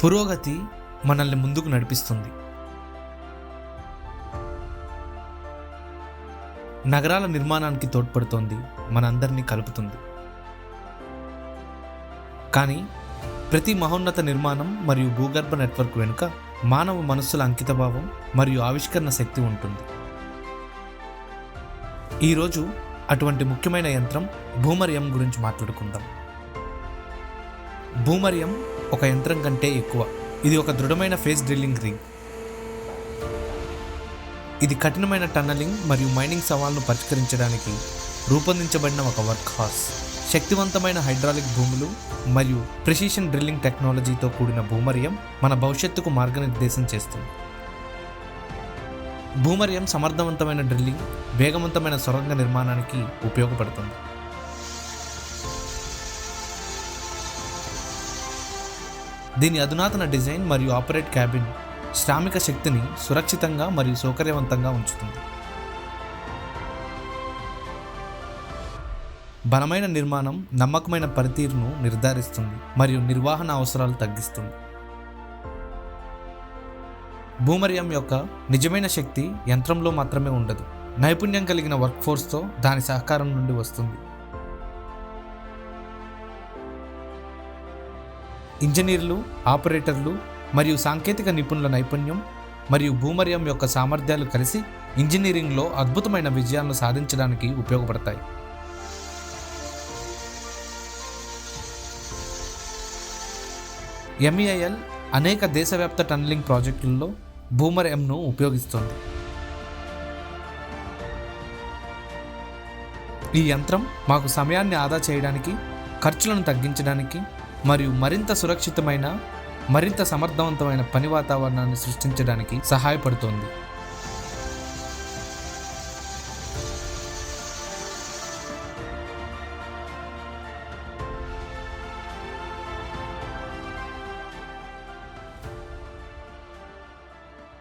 పురోగతి మనల్ని ముందుకు నడిపిస్తుంది. నగరాల నిర్మాణానికి తోడ్పడుతోంది, మనందరినీ కలుపుతుంది. కానీ ప్రతి మహోన్నత నిర్మాణం మరియు భూగర్భ నెట్వర్క్ వెనుక మానవ మనస్సుల అంకితభావం మరియు ఆవిష్కరణ శక్తి ఉంటుంది. ఈరోజు అటువంటి ముఖ్యమైన యంత్రం భూమర్ ఎం గురించి మాట్లాడుకుందాం. భూమర్ ఎం ఒక యంత్రం కంటే ఎక్కువ. ఇది ఒక దృఢమైన ఫేస్ డ్రిల్లింగ్ రింగ్. ఇది కఠినమైన టన్నలింగ్ మరియు మైనింగ్ సవాల్ను పరిష్కరించడానికి రూపొందించబడిన ఒక వర్క్ హార్స్. శక్తివంతమైన హైడ్రాలిక్ భూములు మరియు ప్రెసిషన్ డ్రిల్లింగ్ టెక్నాలజీతో కూడిన భూమర్ ఎం మన భవిష్యత్తుకు మార్గనిర్దేశం చేస్తుంది. భూమర్ ఎం సమర్థవంతమైన డ్రిల్లింగ్, వేగవంతమైన సొరంగ నిర్మాణానికి ఉపయోగపడుతుంది. దీని అధునాతన డిజైన్ మరియు ఆపరేట్ క్యాబిన్ శ్రామిక శక్తిని సురక్షితంగా మరియు సౌకర్యవంతంగా ఉంచుతుంది. బలమైన నిర్మాణం నమ్మకమైన పనితీరును నిర్ధారిస్తుంది మరియు నిర్వహణ అవసరాలు తగ్గిస్తుంది. భూమర్ ఎం యొక్క నిజమైన శక్తి యంత్రంలో మాత్రమే ఉండదు, నైపుణ్యం కలిగిన వర్క్ ఫోర్స్తో దాని సహకారం నుండి వస్తుంది. ఇంజనీర్లు, ఆపరేటర్లు మరియు సాంకేతిక నిపుణుల నైపుణ్యం మరియు భూమర్ ఎం యొక్క సామర్థ్యాలు కలిసి ఇంజనీరింగ్లో అద్భుతమైన విజయాలను సాధించడానికి ఉపయోగపడతాయి. ఎంఈఐఎల్ అనేక దేశవ్యాప్త టన్నలింగ్ ప్రాజెక్టుల్లో భూమర్ ఎంను ఉపయోగిస్తుంది. ఈ యంత్రం మాకు సమయాన్ని ఆదా చేయడానికి, ఖర్చులను తగ్గించడానికి మరియు మరింత సురక్షితమైన, మరింత సమర్థవంతమైన పని వాతావరణాన్ని సృష్టించడానికి సహాయపడుతోంది.